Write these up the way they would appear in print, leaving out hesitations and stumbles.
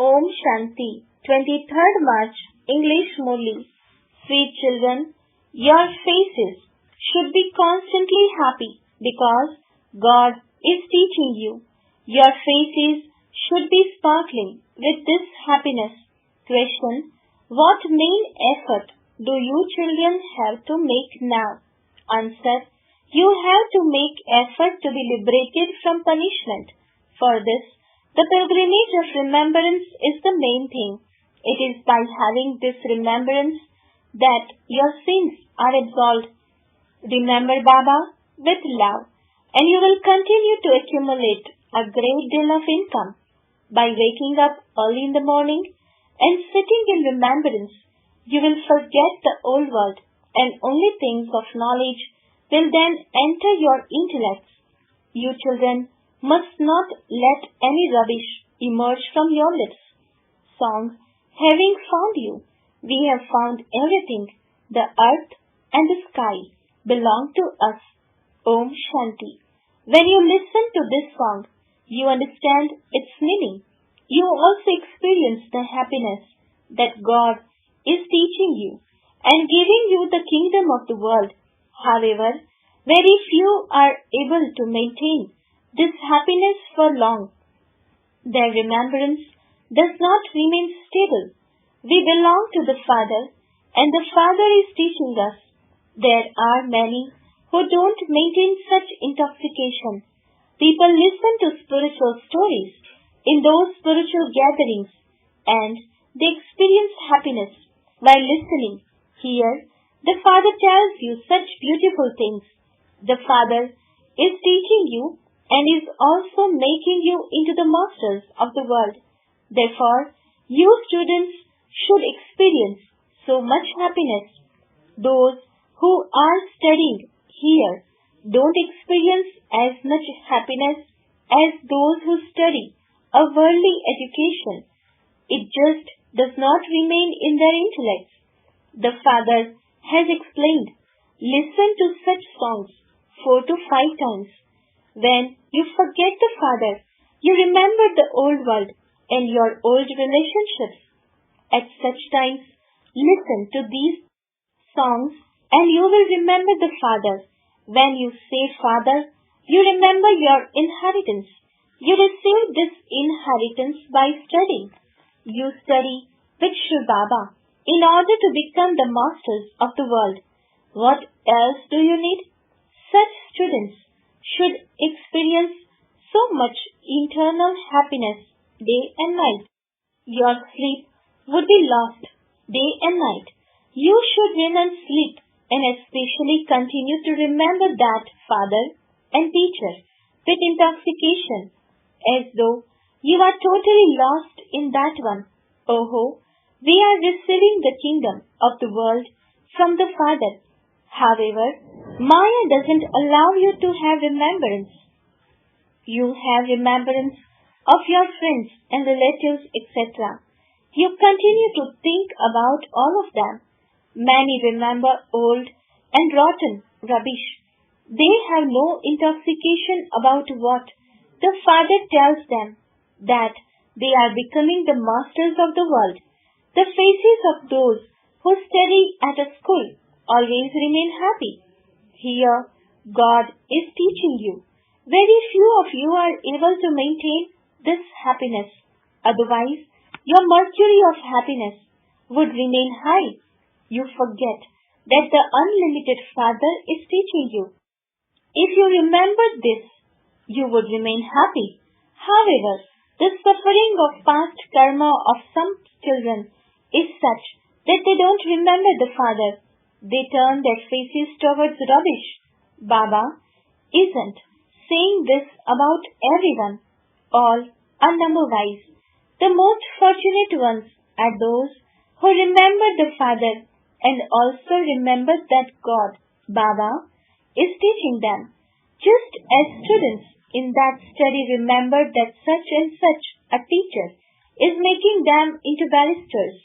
Om Shanti, 23rd March, English Murli. Sweet children, your faces should be constantly happy because God is teaching you. Your faces should be sparkling with this happiness. Question: what main effort do you children have to make now? Answer: you have to make effort to be liberated from punishment. For this, the pilgrimage of remembrance is the main thing. It is by having this remembrance that your sins are absolved. Remember Baba with love, and you will continue to accumulate a great deal of income. By waking up early in the morning and sitting in remembrance, you will forget the old world, and only things of knowledge will then enter your intellects. You children must not let any rubbish emerge from your lips. Song: having found you, we have found everything. The earth and the sky belong to us. Om Shanti. When you listen to this song, you understand its meaning. You also experience the happiness that God is teaching you and giving you the kingdom of the world. However, very few are able to maintain this happiness for long. Their remembrance does not remain stable. We belong to the Father, and the Father is teaching us. There are many who don't maintain such intoxication. People listen to spiritual stories in those spiritual gatherings, and they experience happiness while listening. Here, the Father tells you such beautiful things. The Father is teaching you and is also making you into the masters of the world. Therefore, you students should experience so much happiness. Those who are studying here don't experience as much happiness as those who study a worldly education. It just does not remain in their intellects. The Father has explained. Listen to such songs 4 to 5 times. When you forget the Father, you remember the old world and your old relationships. At such times, listen to these songs and you will remember the Father. When you say Father, you remember your inheritance. You receive this inheritance by studying. You study with Shri Baba in order to become the masters of the world. What else do you need? Such students should experience so much internal happiness day and night. Your sleep would be lost day and night. You should remain sleep and especially continue to remember that Father and Teacher with intoxication, as though you are totally lost in that one. Oh, we are receiving the kingdom of the world from the Father. However, Maya doesn't allow you to have remembrance. You have remembrance of your friends and relatives, etc. You continue to think about all of them. Many remember old and rotten rubbish. They have no intoxication about what the Father tells them, that they are becoming the masters of the world. The faces of those who study at a school always remain happy. Here, God is teaching you. Very few of you are able to maintain this happiness. Otherwise, your mercury of happiness would remain high. You forget that the unlimited Father is teaching you. If you remember this, you would remain happy. However, the suffering of past karma of some children is such that they don't remember the Father. They turn their faces towards rubbish. Baba isn't saying this about everyone. All are number-wise. The most fortunate ones are those who remember the Father and also remember that God, Baba, is teaching them. Just as students in that study remember that such and such a teacher is making them into barristers,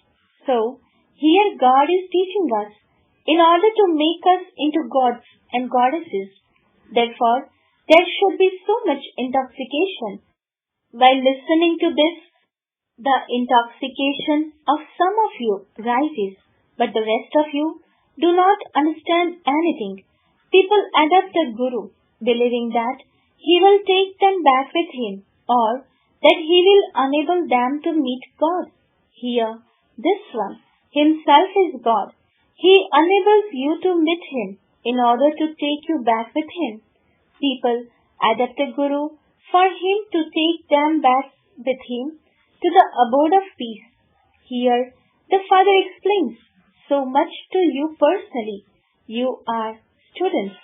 so here God is teaching us in order to make us into gods and goddesses. Therefore, there should be so much intoxication. By listening to this, The intoxication of some of you rises, but the rest of you do not understand anything. People adopt a guru, believing that he will take them back with him, or that he will enable them to meet God. Here, this one himself is God. He enables you to meet him in order to take you back with him. People adopt a guru for him to take them back with him to the abode of peace. Here, the Father explains so much to you personally. You are students.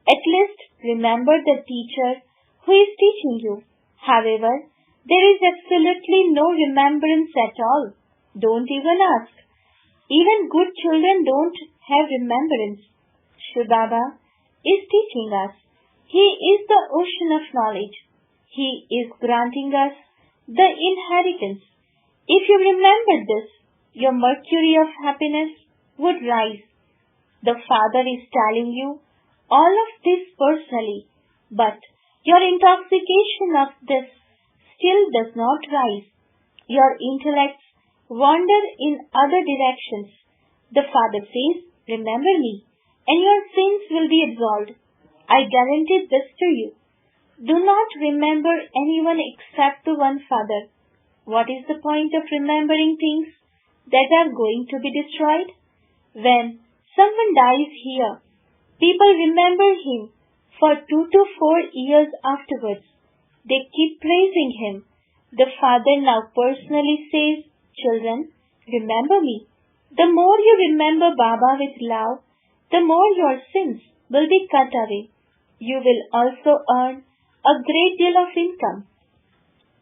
At least remember the teacher who is teaching you. However, there is absolutely no remembrance at all. Don't even ask. Even good children don't have remembrance. Shri Baba is teaching us. He is the ocean of knowledge. He is granting us the inheritance. If you remember this, your mercury of happiness would rise. The Father is telling you all of this personally, but your intoxication of this still does not rise. Your intellects wander in other directions. The Father says, remember me, and your sins will be absolved. I guarantee this to you. Do not remember anyone except the one Father. What is the point of remembering things that are going to be destroyed? When someone dies here, people remember him for 2 to 4 years afterwards. They keep praising him. The Father now personally says, children, remember me. The more you remember Baba with love, the more your sins will be cut away. You will also earn a great deal of income.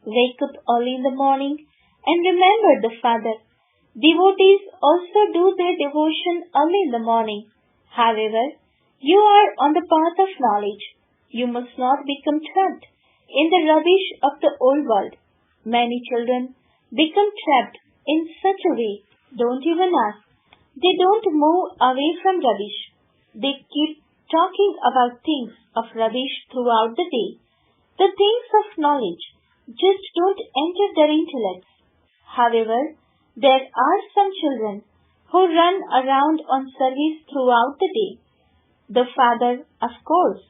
Wake up early in the morning and remember the Father. Devotees also do their devotion early in the morning. However, you are on the path of knowledge. You must not become trapped in the rubbish of the old world. Many children become trapped in such a way. Don't even ask. They don't move away from rubbish. They keep talking about things of rubbish throughout the day. The things of knowledge just don't enter their intellects. However, there are some children who run around on service throughout the day. The Father, of course,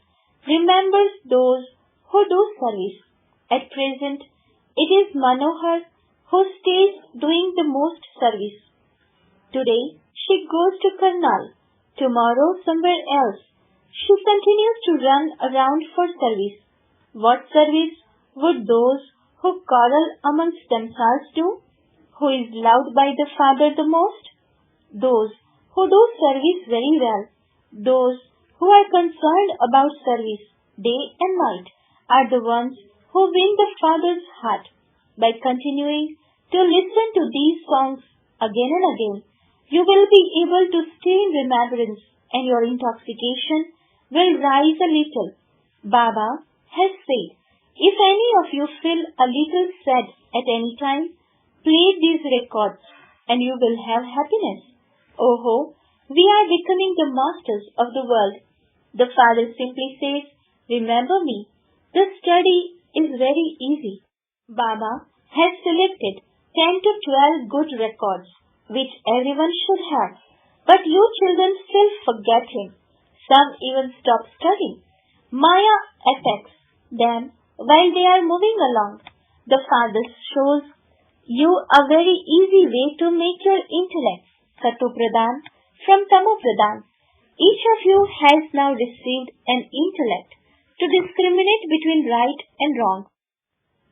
remembers those who do service. At present, it is Manohar who stays doing the most service. Today, she goes to Karnal. Tomorrow, somewhere else. She continues to run around for service. What service would those who quarrel amongst themselves do? Who is loved by the Father the most? Those who do service very well. Those who are concerned about service day and night are the ones who win the Father's heart. By continuing to listen to these songs again and again, you will be able to stay in remembrance and your intoxication will rise a little. Baba has said, if any of you feel a little sad at any time, play these records and you will have happiness. Oh, we are becoming the masters of the world. The Father simply says, remember me. The study is very easy. Baba has selected 10 to 12 good records, which everyone should have. But you children still forget him. Some even stop studying. Maya attacks them while they are moving along. The Father shows you a very easy way to make your intellect Sato Pradhan from Tamo Pradhan. Each of you has now received an intellect to discriminate between right and wrong.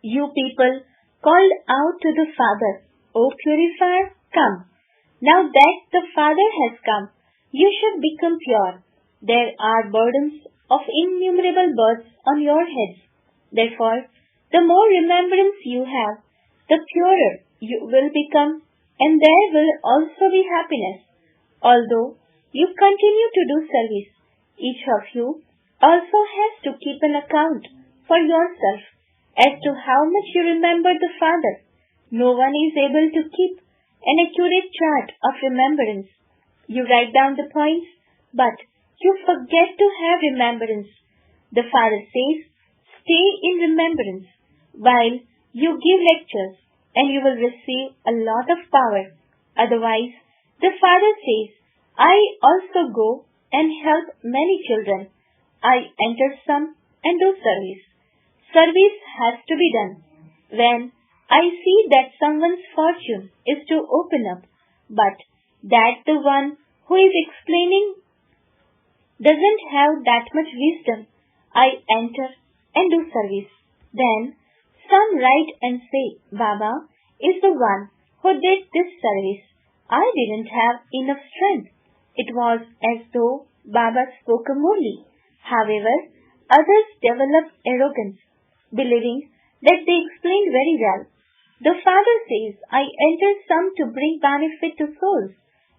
You people called out to the Father, O purifier, come. Now that the Father has come, you should become pure. There are burdens of innumerable births on your heads. Therefore, the more remembrance you have, the purer you will become, and there will also be happiness. Although you continue to do service, each of you also has to keep an account for yourself as to how much you remember the Father. No one is able to keep an accurate chart of remembrance. You write down the points, but you forget to have remembrance. The Father says, stay in remembrance while you give lectures. and you will receive a lot of power. Otherwise, the Father says, I also go and help many children. I enter some and do service. Service has to be done. When I see that someone's fortune is to open up, but that the one who is explaining doesn't have that much wisdom, I enter and do service. Then some write and say, Baba is the one who did this service. I didn't have enough strength. It was as though Baba spoke a Murli. However, others develop arrogance, believing that they explained very well. The Father says, I enter some to bring benefit to souls,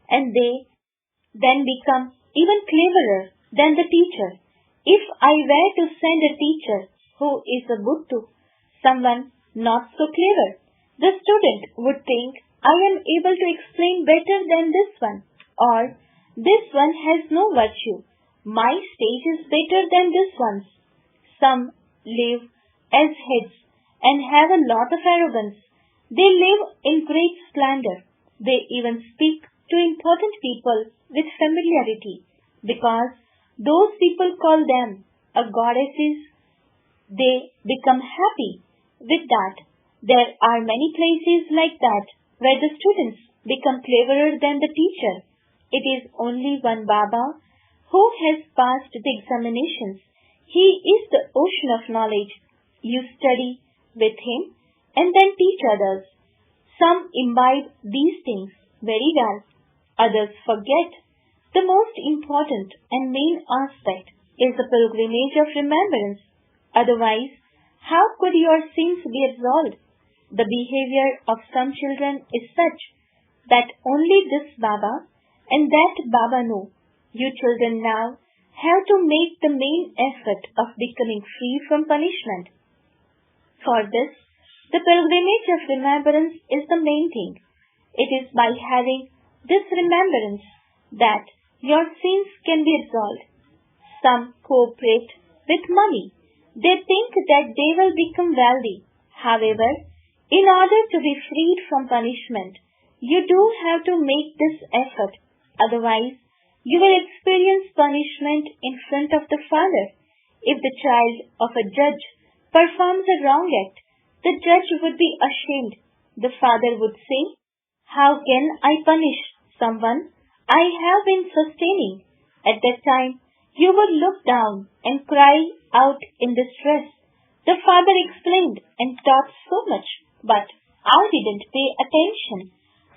and they then become even cleverer than the teacher. If I were to send a teacher who is a Buddha, someone not so clever, the student would think, I am able to explain better than this one, or this one has no virtue. My stage is better than this one's. Some live as heads and have a lot of arrogance. They live in great splendor. They even speak to important people with familiarity, because those people call them a goddesses. They become happy with that. There are many places like that where the students become cleverer than the teacher. It is only one Baba who has passed the examinations. He is the ocean of knowledge. You study with him and then teach others. Some imbibe these things very well. Others forget. The most important and main aspect is the pilgrimage of remembrance. Otherwise, how could your sins be absolved? The behavior of some children is such that only this Baba and that Baba know. You children now have to make the main effort of becoming free from punishment. For this, the pilgrimage of remembrance is the main thing. It is by having this remembrance that your sins can be absolved. Some cooperate with money. They think that they will become wealthy. However, in order to be freed from punishment, you do have to make this effort. Otherwise, you will experience punishment in front of the Father. If the child of a judge performs a wrong act, the judge would be ashamed. The Father would say, how can I punish someone I have been sustaining? At that time, you would look down and cry out in distress. The Father explained and taught so much, but I didn't pay attention.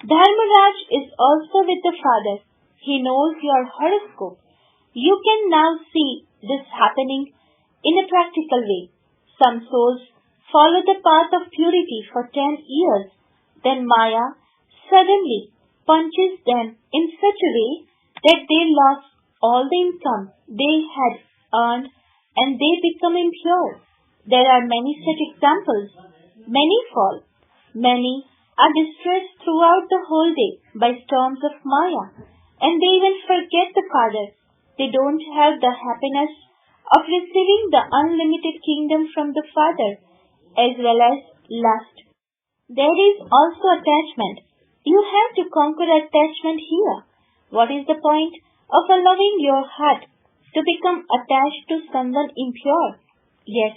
Dharmaraj is also with the Father. He knows your horoscope. You can now see this happening in a practical way. Some souls follow the path of purity for 10 years. Then Maya suddenly punches them in such a way that they lost all the income they had earned and they become impure. There are many such examples. Many fall. Many are distressed throughout the whole day by storms of Maya, and they even forget the Father. They don't have the happiness of receiving the unlimited kingdom from the Father, as well as lust. There is also attachment. You have to conquer attachment here. What is the point of allowing your heart to become attached to someone impure? Yes,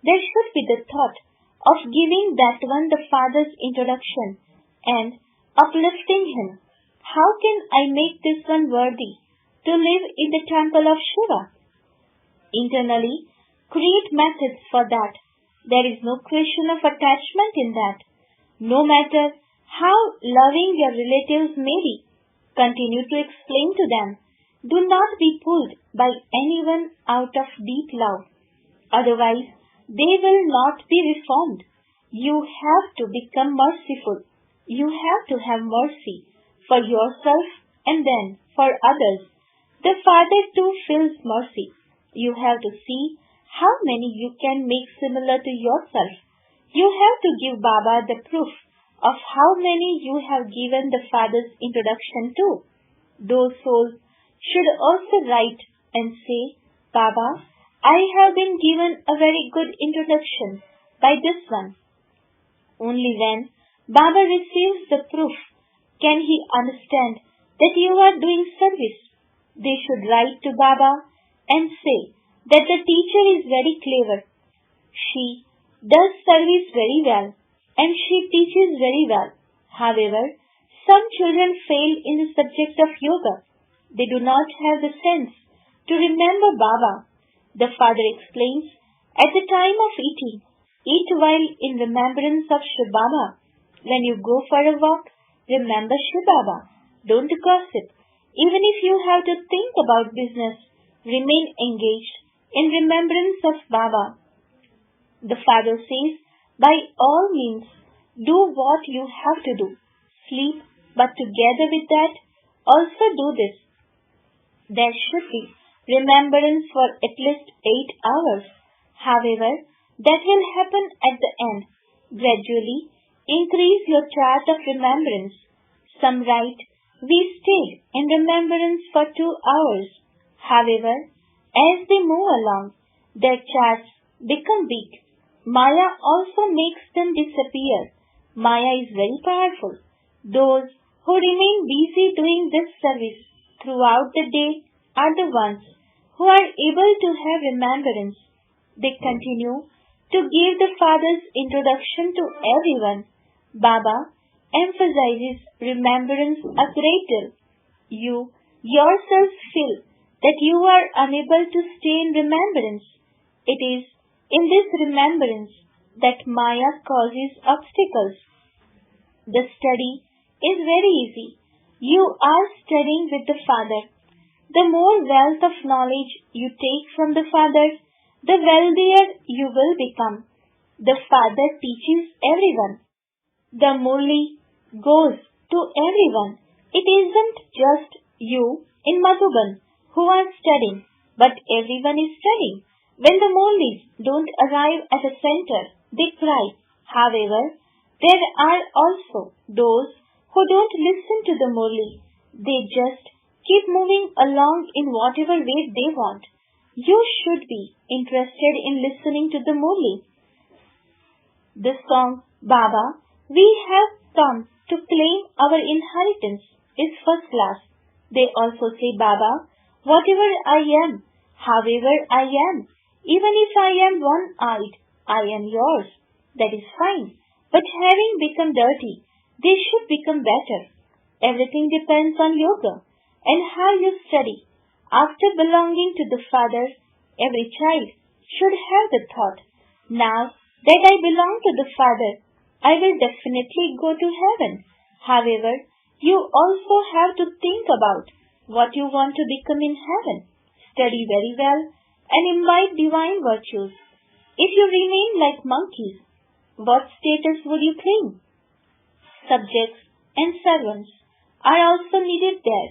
there should be the thought of giving that one the Father's introduction and uplifting him. How can I make this one worthy to live in the temple of Shiva? Internally, create methods for that. There is no question of attachment in that. No matter how loving your relatives may be, continue to explain to them. Do not be pulled by anyone out of deep love. Otherwise, they will not be reformed. You have to become merciful. You have to have mercy for yourself and then for others. The Father too feels mercy. You have to see how many you can make similar to yourself. You have to give Baba the proof of how many you have given the Father's introduction to. Those souls should also write and say, Baba, I have been given a very good introduction by this one. Only when Baba receives the proof. Can he understand that you are doing service? They should write to Baba and say that the teacher is very clever. She does service very well and she teaches very well. However, some children fail in the subject of yoga. They do not have the sense to remember Baba. The father explains, at the time of eating, eat while in remembrance of Shiv Baba. When you go for a walk, remember Shiv Baba. Don't gossip. Even if you have to think about business, remain engaged in remembrance of Baba. The father says, by all means, do what you have to do. Sleep, but together with that, also do this. There should be remembrance for at least 8 hours. However, that will happen at the end. Gradually, increase your chart of remembrance. Some write, we stayed in remembrance for 2 hours. However, as they move along, their charts become weak. Maya also makes them disappear. Maya is very powerful. Those who remain busy doing this service throughout the day are the ones who are able to have remembrance. They continue to give the Father's introduction to everyone. Baba emphasizes remembrance a great deal. You yourselves feel that you are unable to stay in remembrance. It is in this remembrance that Maya causes obstacles. The study is very easy. You are studying with the Father. The more wealth of knowledge you take from the Father, the wealthier you will become. The Father teaches everyone. The Murli goes to everyone. It isn't just you in Madhuban who are studying, but everyone is studying. When the Murlis don't arrive at a center, they cry. However, there are also those who don't listen to the Murli. They just keep moving along in whatever way they want. You should be interested in listening to the Murli. The song, Baba, we have come to claim our inheritance, is first class. They also say, Baba, whatever I am, however I am, even if I am one-eyed, I am yours. That is fine. But having become dirty, they should become better. Everything depends on yoga and how you study. After belonging to the Father, every child should have the thought, now that I belong to the Father, I will definitely go to heaven. However, you also have to think about what you want to become in heaven. Study very well and imbibe divine virtues. If you remain like monkeys, what status would you claim? Subjects and servants are also needed there.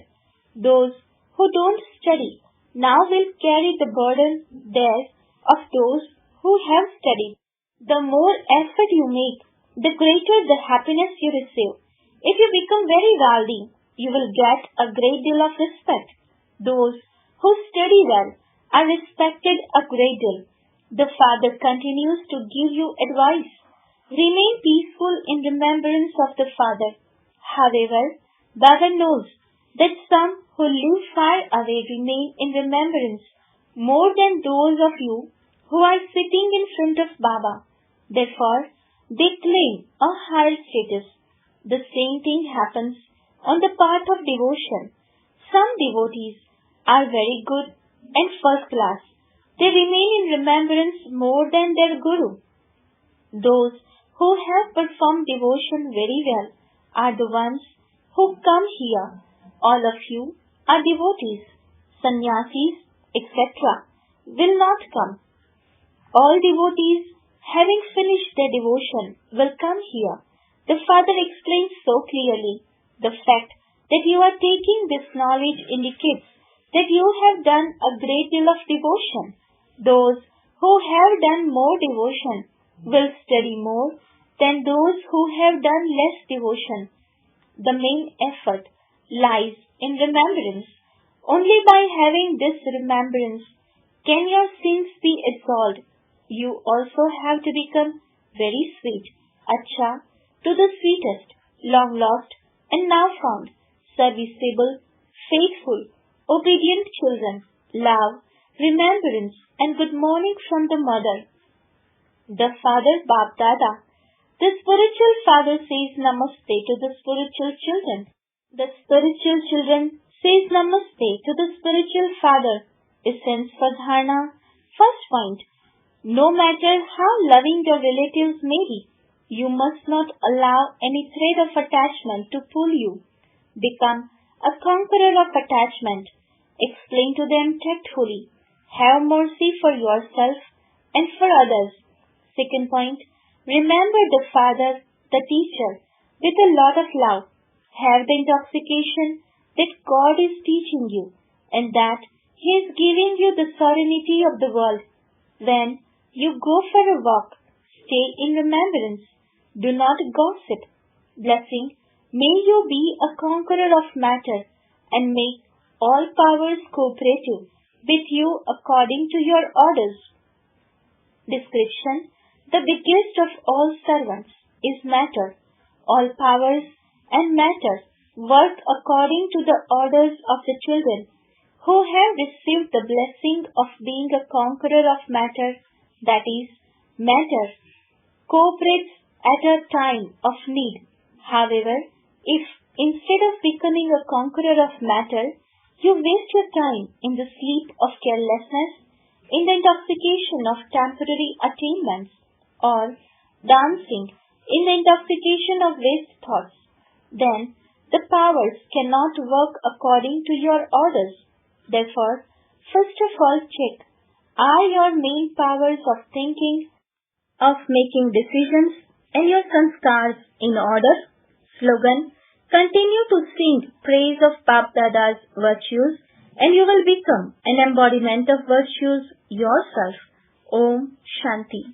Those who don't study now will carry the burden there of those who have studied. The more effort you make, the greater the happiness you receive. If you become very wealthy, you will get a great deal of respect. Those who study well are respected a great deal. The Father continues to give you advice. Remain peaceful in remembrance of the Father. However, Baba knows that some who live far away remain in remembrance more than those of you who are sitting in front of Baba. Therefore, they claim a higher status. The same thing happens on the part of devotion. Some devotees are very good and first class. They remain in remembrance more than their Guru. Those who have performed devotion very well are the ones who come here. All of you are devotees, sannyasis, etc. will not come. All devotees, having finished their devotion, will come here. The Father explains so clearly. The fact that you are taking this knowledge indicates that you have done a great deal of devotion. Those who have done more devotion will study more than those who have done less devotion. The main effort lies in remembrance. Only by having this remembrance can your sins be absolved. You also have to become very sweet. Acha, to the sweetest, long lost, and now found, serviceable, faithful, obedient children, love, remembrance, and good morning from the mother. The father Bap Dada. The spiritual father says Namaste to the spiritual children. The spiritual children says Namaste to the spiritual father. Essence for Dharna. First point. No matter how loving your relatives may be, you must not allow any thread of attachment to pull you. Become a conqueror of attachment. Explain to them tactfully. Have mercy for yourself and for others. Second point. Remember the father, the teacher, with a lot of love. Have the intoxication that God is teaching you and that He is giving you the serenity of the world. When you go for a walk, stay in remembrance. Do not gossip. Blessing, may you be a conqueror of matter and make all powers cooperative with you according to your orders. Description. The biggest of all servants is matter. All powers and matter work according to the orders of the children who have received the blessing of being a conqueror of matter, that is, matter, cooperates at a time of need. However, if instead of becoming a conqueror of matter, you waste your time in the sleep of carelessness, in the intoxication of temporary attainments, or dancing in the intoxication of waste thoughts, then the powers cannot work according to your orders. Therefore, first of all check, are your main powers of thinking, of making decisions, and your sanskars in order? Slogan. Continue to sing praise of Bap Dada's virtues and you will become an embodiment of virtues yourself. Om Shanti.